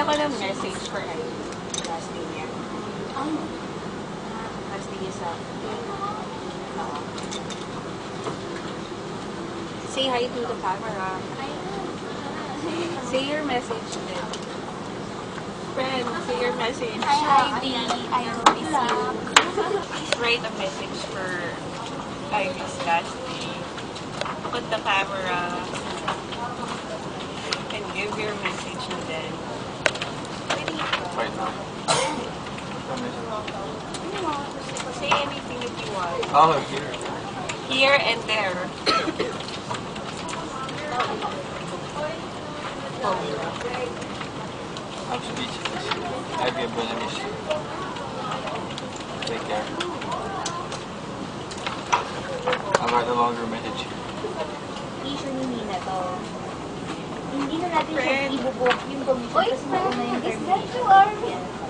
ako ng message for last day niya. Last day niya sa... Say hi to the camera. Say your message then. Friend, say your message. Hi, Ivy. I miss you. Write a message for Ivy's last day. Look at the camera. And give your message to them. Right now. Say anything that you want. Oh, here. Here and there. I'm speechless. Ivy, I'm gonna miss you. Take care. I might no longer message you. Issue ni Nina to. Hindi na natin siya ibubuk yung commission kasi mauna yung termination.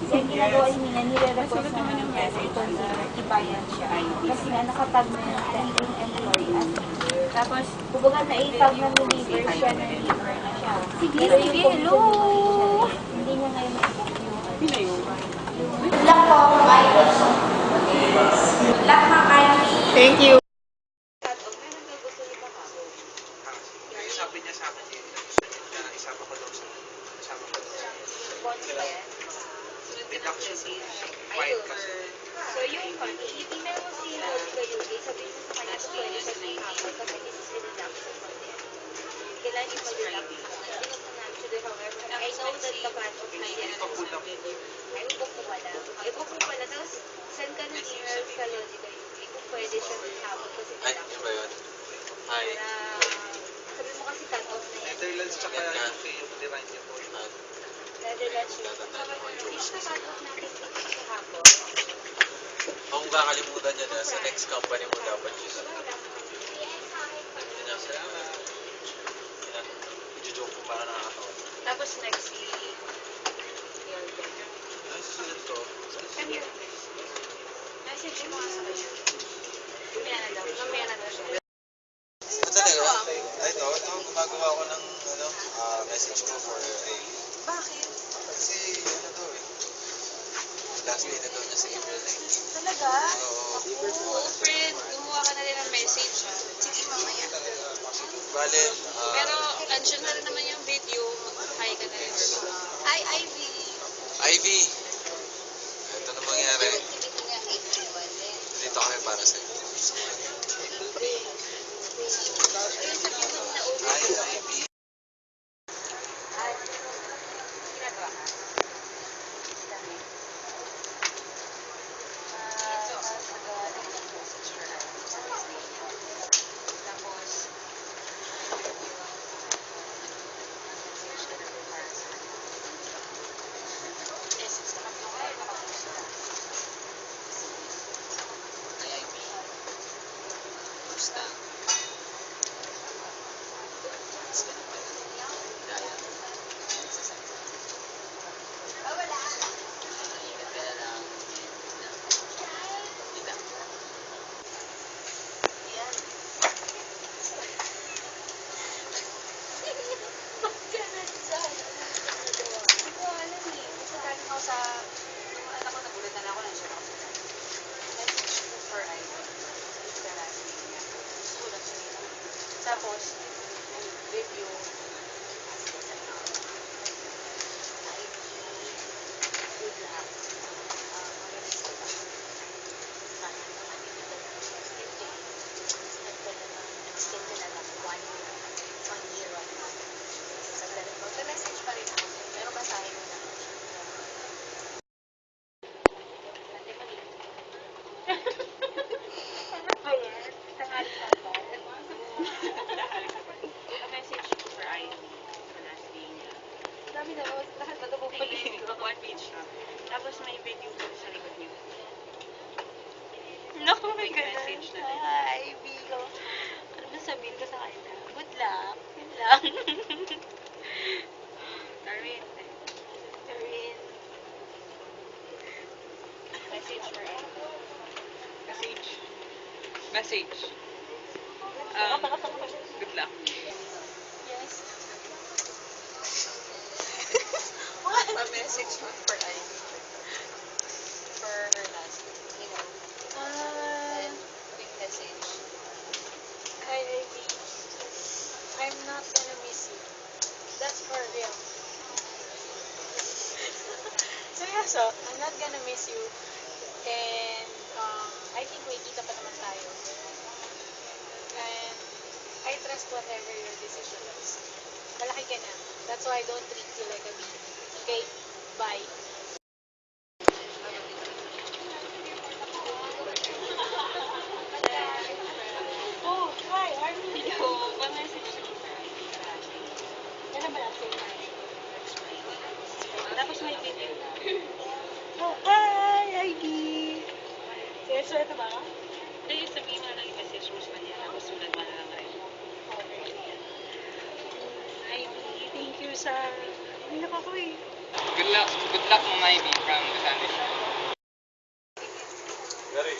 Kasi ang ginagawa ni Nina, nire-request na naman yung message na ibayan siya. Kasi nga nakatag na yung pending employee as leaver. Tapos, kumbaga na-tag na ni-leaver siya, na-leaver na siya. Sige, hello! Hindi niya ngayon na-book yung... Hindi na yun. Good luck po, Ivy. Good luck, Ma'am Ivy. Thank you. Sabi niya sa akin yun, isama ko daw sa deduction file kasi. So yung titignan mo si Lodi Gayugi, sabihin mo sa kanya kung pwede siya may hapon kasi this is a deduction for them. Kailan yung mag-deduct? Hindi mo namin siya doon, however, I know that the plan of my ay book mo pala. Ay book mo pala, tapos send ka ng email sa Lodi Gayugi kung pwede siya may hapon kasi Ay, yun ba yun? Hi. sabi mo kasi cut off na yan. Netherlands tsaka UK yung derive niya po. Netherlands yun. Hindi siya cut off natin sa hapon. Kung kakalimutan niya na, sa next company mo dapat yun. Yun ang salamat. I-joke ko para nakakatawa. Tapos next week, Ano susunod ko? message mo nga sa kanya. Mamaya na daw siya. Ito talaga? Ito gumagawa ko ng message ko for Ivy. Bakit? Kasi ano daw eh. Last day na daw niya sa April 19. Talaga? Oo. Friend, gumawa ka na rin ng message ha. Sige, mamaya. Bale, Pero, andyan na rin naman yung video. Hi ka na rin. Hi, Ivy. Ivy! Ito na mangyari. Dito kami para sa'yo. Hi, Ivy. Tapos, review. Good luck. Mag-message pa rin ako. Pero basahin mo na. Ano ba yan? Tanghali pa ba? Message ko for Ivy sa last day niya. Dami na lahat na ito one page na. Tapos may video ko sa likod niyo. Naku, may message na rin. Ivy ko. Ano ba sabihin ko sa kanya? Good luck. Yun lang. Darwin, Karin. message for Ivy. Message. Message. Good luck. Yes. message mo for Ivy? For her last, you know, big message. Hi, Ivy. I'm not gonna miss you. That's for real. Seryoso, I'm not gonna miss you. And I think may kita pa naman tayo. And I trust whatever your decision is. Malaki ka na. That's why I don't treat you like a baby. Okay? Bye. Oh, hi, Armin. Ikaw, pa-message mo for Ivy sa last day. Yan ba natin? Tapos may video. Oh, hi, Ivy. Seryoso, ito ba? Dahil sabihin mo na i-message mo sa kanya, tapos sunod mo na lang rin. Okay. Ivy, thank you sa... Hindi ako eh. Good luck Ma'am Ivy from the sandwich. Gary.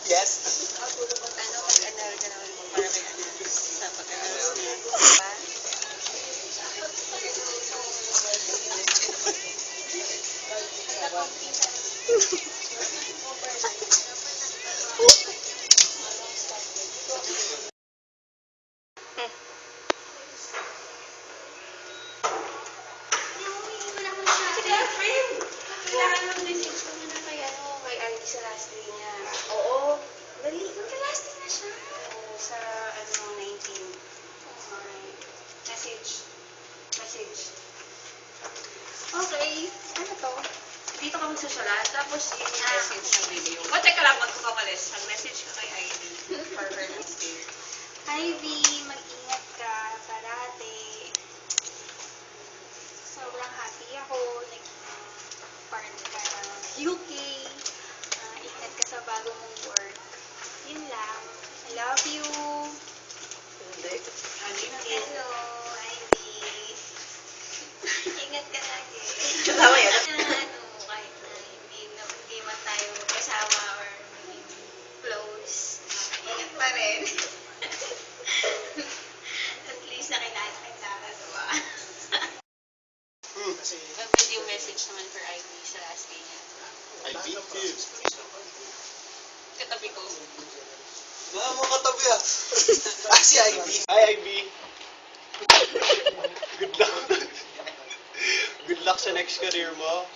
Yes. Ano, mag-anal ka naman mo para may ano, sa pag-anal niya. Kailangan mag-message ko muna kay Ivy sa last day niya. Oo. Dali, magka-last day na siya. Oo, sa 19. Okay. Message. Okay. Ano to? Dito ka magsusulat, tapos yun yung Message ng video. O, teka lang, wag ko kamalis. Mag-message ka kay Ivy for her last day. Ivy, mag-ingat ka parati. Sobrang happy ako. Nag-part ka ng UK. Ingat ka sa bago mong work. Yun lang. I love you. Hello, Ivy. Ingat ka lagi. Tama yan. Kahit na hindi man tayo magkasama or maging close, ingat pa rin. At least nakilala kita, diba? Mag-video message naman for Ivy sa last day niya. I beat you. Katabi ko. Mga mga katabi ah. Si Ivy. Hi Ivy. Good luck. Good luck sa next career mo.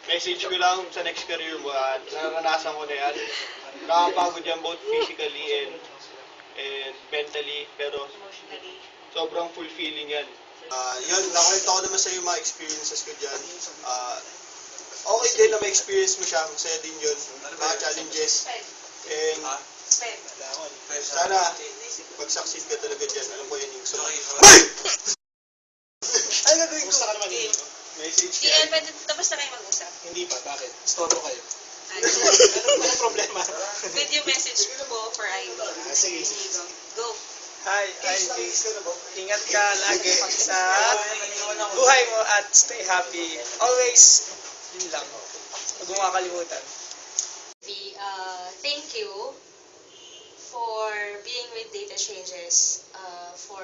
Message ko lang sa next career mo at naranasan ko na yan. Nakakapagod yan both physically and mentally, pero Emotionally. sobrang fulfilling yan. Yun, nakwento ko naman sa iyo mga experiences ko dyan. Okay din na ma-experience mo siya, masaya din yun. Mga challenges. And sana mag-succeed ka talaga dyan. Alam ko yan yung gusto ko. Ay, gagawin ko. Gusto ka naman yun. Message Di, ka. pwede tapos na kayo mag-usap. Hindi pa, bakit? Storo kayo. Ano problema? Video message ko for Ivy. Sige. Go. Hi, Ivy. Ingat ka lagi sa buhay mo at stay happy. Always, yun lang. Huwag mo makakalimutan. Thank you for being with Data Changes for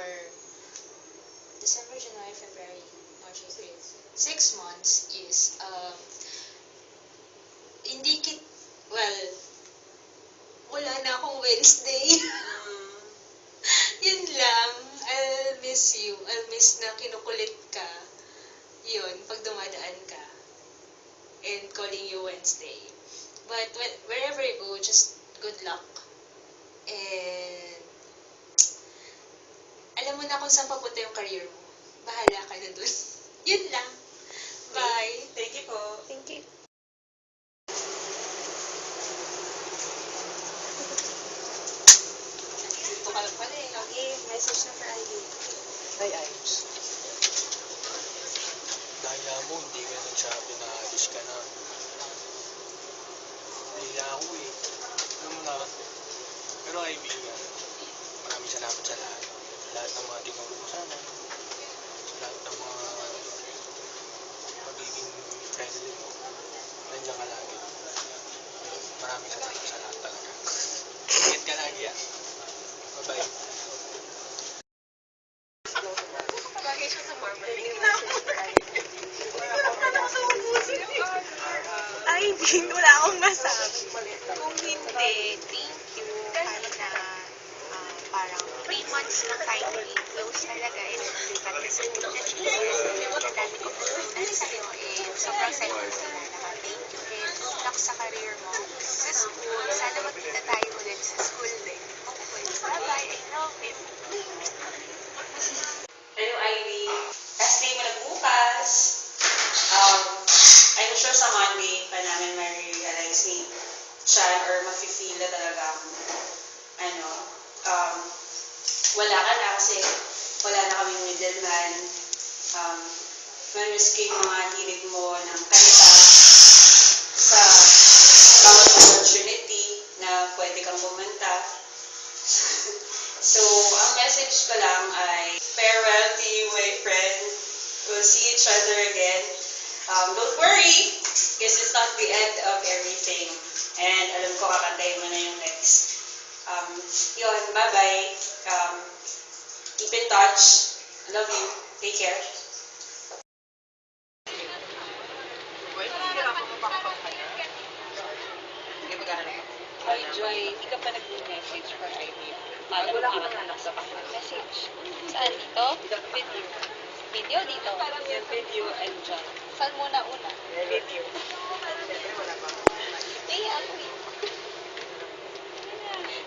December, January, February, March, April. 6 months is wala na akong Wednesday. Yun lang. I'll miss you. I'll miss na kinukulit ka. Yun, pag dumadaan ka. And calling you Wednesday. But wherever you go, just good luck. And alam mo na kung saan papunta yung career mo. Bahala ka na dun. Yun lang. Bye. Thank you po. Thank you. kaibigan. Maraming salamat sa lahat. Sa lahat ng mga tinuro mo sana. Sa lahat ng mga magiging friendly mo. Nandiyan ka lagi. Maraming salamat sa lahat talaga. Ingat ka lagi ah. Bye-bye. Bagay siya sa marble. Ay, hindi. Wala akong masabi. Kung hindi, thank you. Kahit na parang 3 months lang tayo naging close talaga. And pati sa ang dami ko na sa'yo. And sobrang saya ko sa lahat. Thank you. And good luck sa career mo. Sa school, sana magkita tayo ulit sa school din. Okay. Bye-bye. I love it. Hello, Ivy. Last day mo na bukas. I'm sure sa Monday pa namin ma-realize ni Chan or mafe-feel na talagang wala ka na kasi wala na kaming middleman. Man-risk yung mga hilig mo ng kanta sa bawat opportunity na pwede kang pumunta. So, ang message ko lang ay farewell to you, my friend. We'll see each other again. Don't worry, because it's not the end of everything. And alam ko kakantayin mo na yung next. Yun, bye-bye. Keep in touch. I love you. Take care. Ay, Joy, hindi ka pa nag-message for Ivy. Wala ka nang sa message. Saan dito? Video. Video dito. Yan, video and John. Saan muna una? Video. Eh, ako eh.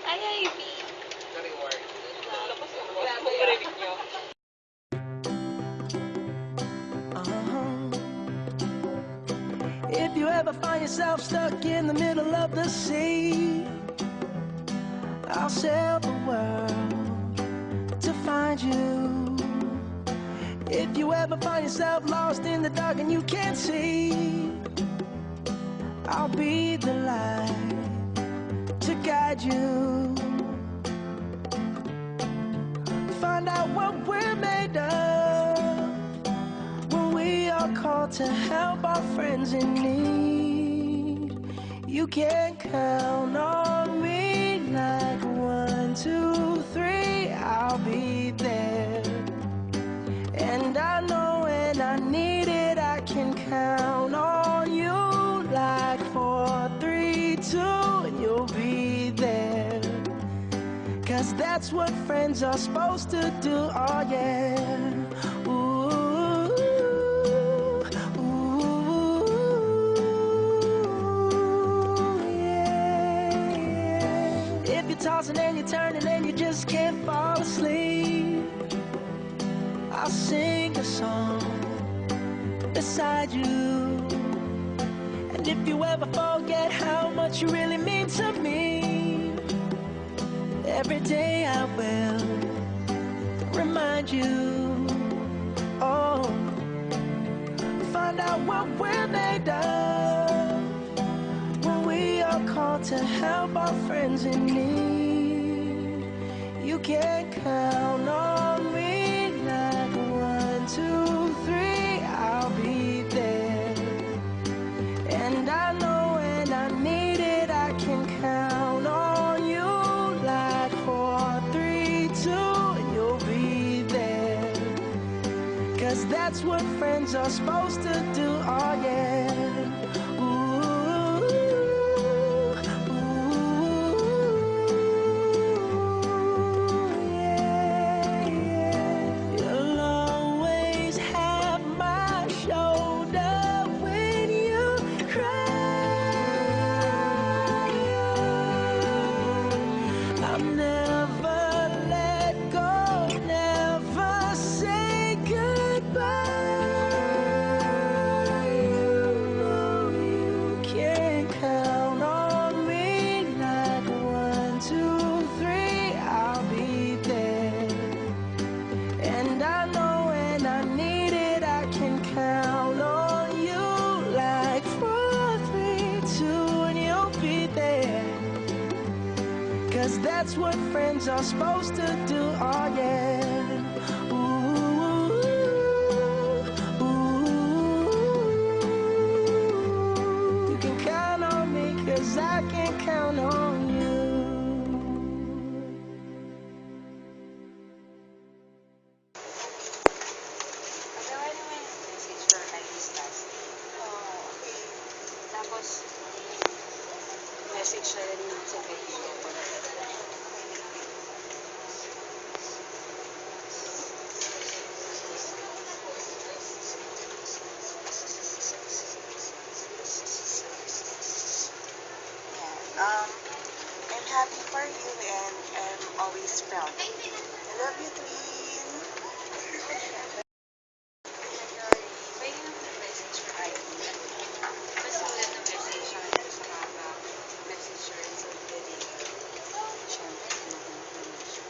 Ay, Ivy. Wala mo marinig nyo. If you ever find yourself stuck in the middle of the sea, I'll sail the world to find you. If you ever find yourself lost in the dark and you can't see, I'll be the light to guide you. Find out what we're made of when we are called to help our friends in need. You can count on me like 1, 2, 3, I'll be there. And I know when I need it, I can count on you like 4, 3, 2, and you'll be there. 'Cause that's what friends are supposed to do, oh yeah. Ooh, ooh, yeah. If you're tossing and you're turning and you just can't fall asleep, I'll sing a song beside you. And if you ever forget how much you really mean to me, every day I will remind you. Oh, find out what we're made of when we are called to help our friends in need. You can count on me like 1, 2, 3, I'll be there. And I know when I need it, I can count on you like 4, 3, 2, and you'll be there. 'Cause that's what friends are supposed to do, oh yeah. Ooh, ooh, yeah, yeah. You'll always have my shoulder when you cry. I'll never let go, never say goodbye. 'cause that's what friends are supposed to do. Oh yeah. Ooh, ooh. You can count on me 'cause I can count on you. Pagawa naman yung message for Iris last day. Okay. Tapos, message na rin naman sa video ko. I'm happy for you and I'm always proud. I love you, Twin. Pwede naman message for Iris. Basta ulit na message siya sa mga message rin sa video. Siyempre, mahal siya.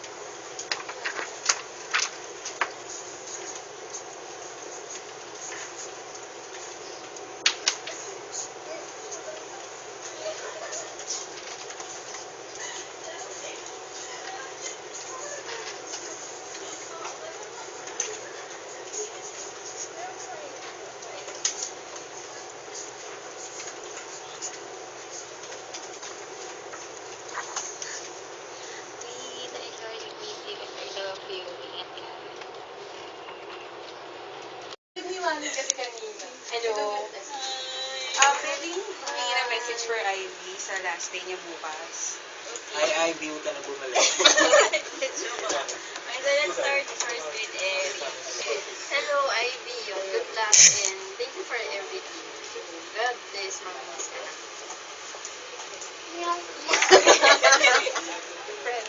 Hello. Pwedeng humingi ng message for Ivy sa last day niya bukas. Hi, Ivy, huwag ka na bumalik. Okay, so let's start first with Eri. Hello, Ivy. Good luck and thank you for everything. God bless, mamiss ka lang. Friend.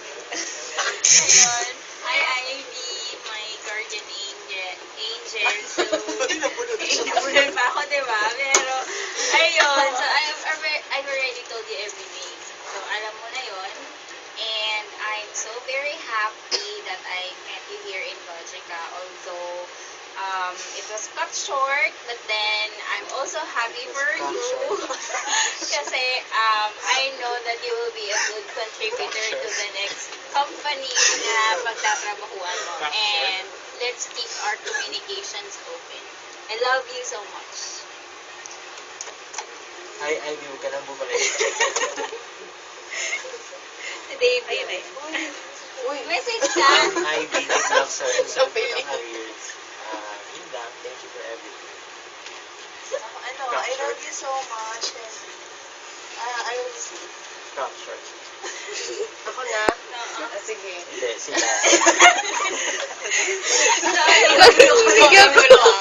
Ayun. Hi, Ivy. My guardian angel. So, nabunod pa ako, diba? Pero, ayun. So, I've already told you everything. So, alam mo na yun. And I'm so very happy that I met you here in Logica. Although, it was cut short, but then I'm also happy for you. Kasi, I know that you will be a good contributor to the next company na pagtatrabahuan mo. And let's keep our communications open. I love you so much. Hi, Ivy, huwag ka na bumalik. Si David. Message ka. Ivy, good luck sa career. Yun lang, thank you for everything. I love you so much and I will see. Cut short. Ako na? Sige. Hindi, sila. Sige, gulo ka.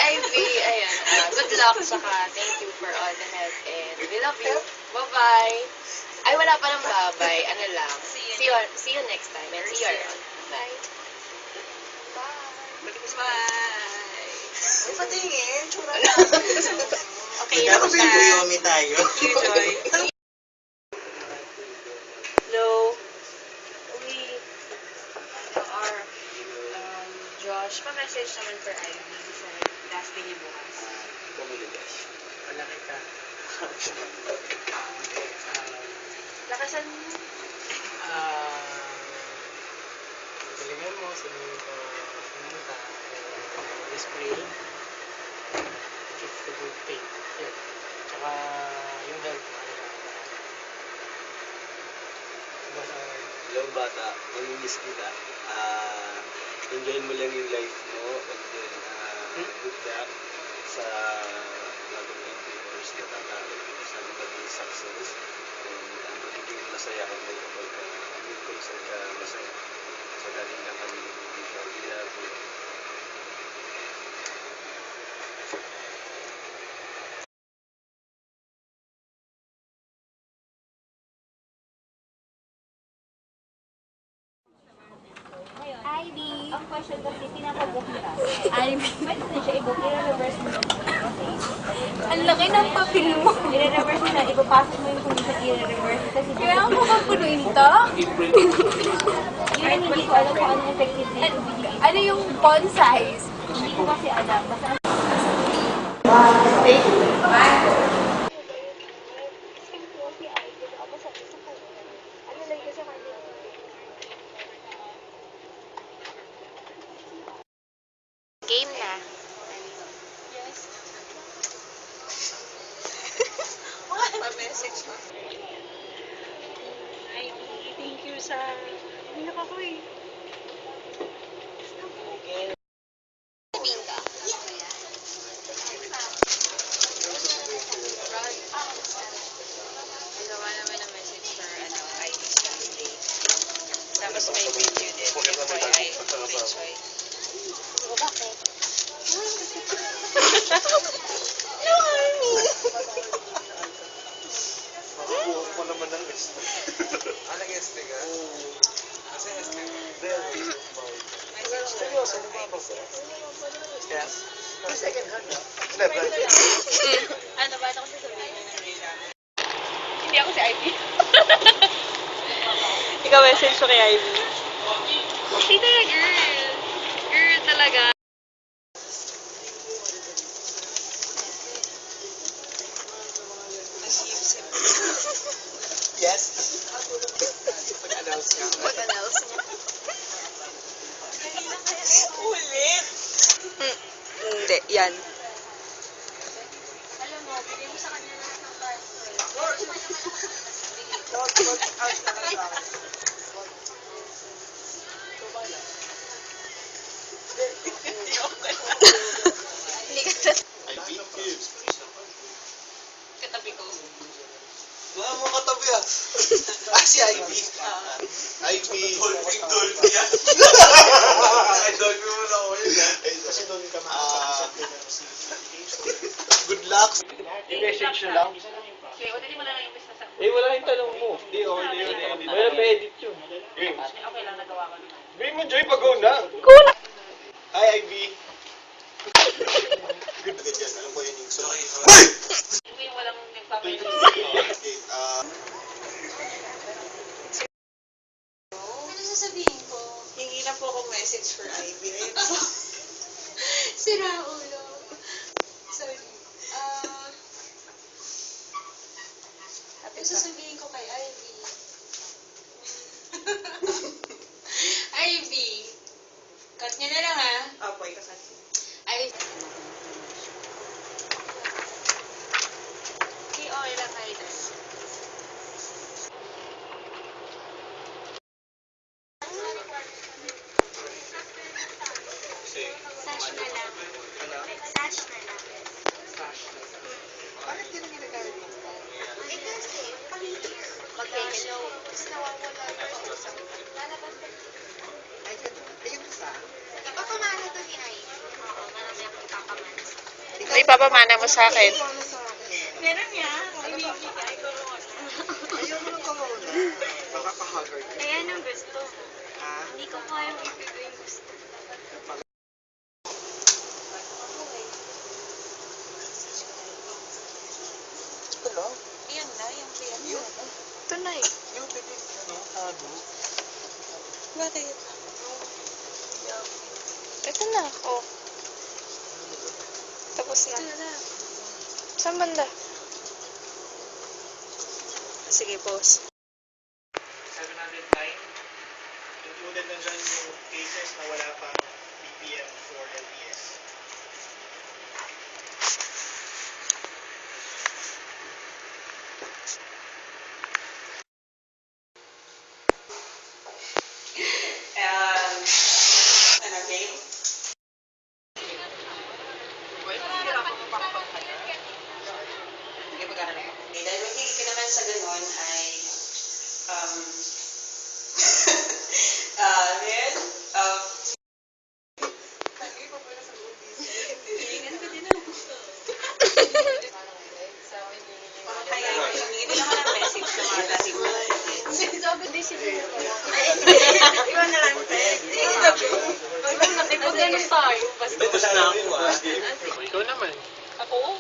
Ivy, ayan. Good luck, saka thank you for all the help and we love you. Bye-bye. Ay, wala pa ng bye-bye. Ano lang. See you next time and see you around. Bye. Bye. Ay, patingin. Tsura na. Okay, tapos na. Yomi tayo. Joy. Hello. Uy. Josh, pa-message naman for Ivy sa last day niya bukas. Malaki ka. Lakasan mo. Galingan mo, sabihin ko, pumunta, just pray, keep the good faith. Yun. Tsaka, yung health mo, Hello bata, mamimiss kita. Enjoy mo lang yung life mo and then good luck sa bagong endeavors na tatawag mo sa magiging success and magiging masaya ka mo kapag kung saan ka masaya. So lagi na kami dito. We love you. Ivy, ang question kasi pinapabook nila. Ivy. Pwede na siya i-book, i-reverse mo yung ang laki ng papel mo. I-reverse mo na, ipapasok mo yung kung sa i-reverse. Kasi kaya ako makapunuin ito? Yun ang hindi ko alam kung anong effective dito. Ano yung font size? Hindi ko kasi alam. Basta ano lang kasi sa... Hindi ako eh. Nagawa naman ng message for ID Sunday. Tapos may video din. FYI, may choy. Bakit? Makakuha ko naman ng list. Anong este ka? Kasi este ka. Seryoso, di ba ako? Yes. Second hand na. Ano ba? Ano kasi sabihin niya na nila? Hindi ako si Ivy. Ikaw message ko kay Ivy. Hindi na girl. Girl talaga. Yes. Pag-announce niya. Pag-announce niya. Ulit! Hindi, yan. Alam mo, bigay mo sa kanya lahat ng parcel. Hindi ka I beat you. Katabi ko. Wala mo katabi ah. Si Ivy. Ivy. Dolphy yan. Dolphy mo na ako yun ah. Kasi doon ka good luck. I-message nyo lang. Okay, o dali mo na lang yung business. Eh, wala yung tanong mo. Di, okay na yun. Wala pa edit yun. Okay lang, nagawa ko naman. Sabihin mo, Joy, pag-go na. Hi, Ivy. Good. Agad yan. Alam ko yun yung song. Hindi yung walang nagpapayos. Okay, Ano sasabihin ko? Hingi na po akong message for Ivy. Ayun po. Sira ulo. Sorry. Ano sasabihin ko kay Ivy? Ivy. Cut niya na lang ha. Opo, ikakat. Ivy. Okay, okay lang kayo na. Sash na lang. Sash na lang. Bakit yun ang ginagamit mo? Eh kasi, mag-take note. Tapos nawawala yung usap. Lalabas ka. Ay, gano'n. Ayun na sa... Ipapamana to ni Ivy. Oo, marami akong ipapamana. Ay, papamana mo sa akin. Meron niya. Ibibigay ko. Ayaw mo lang kamuna. Baka ka-hugger ka. Kaya nang gusto. Ha? Hindi ko kayang ibigay yung gusto. Ito lang. Ayan na, yung kaya. Ito na eh. Yung bibig, no? Hado. Bakit? Ito na. Oh. Tapos na. Saan banda? Sige, pause. 709. Included na dyan yung cases na wala pang BPM for LPS. Ano, game? Sige, mag-aaral ako. Okay, dahil mahilig ka naman sa ganun ay, then, kaya humingi din ako ng message sa mga dating mga Sabi din si Bea. Iwan na lang, te. Ikaw ganun tayo. Basta. Ito sa akin yung first game. Ikaw naman. Ako?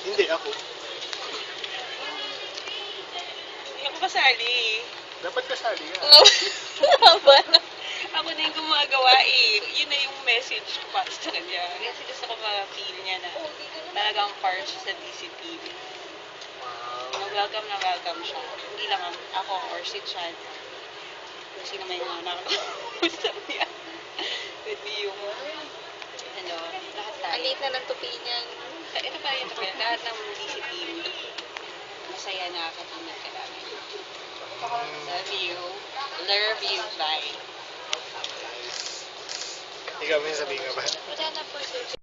Hindi, ako. Hindi ako kasali. Dapat kasali yan. Haba na. Ako na yung gumagawa eh. Yun na yung message ko para sa kanya. Kasi gusto ko ma-feel niya na talagang part siya sa DCTV. Na welcome siya. Hindi lang ako or si Chan. Kung sino may mga nakakausap niya. Pwede yung, lahat tayo. Ang liit na ng tupi niyan. Ito pa yun, lahat ng DCTV. Masaya, nakakatinag ka namin. Love you. Love you. Bye. Ikaw, may sabihin ka ba? Wala na po, sir.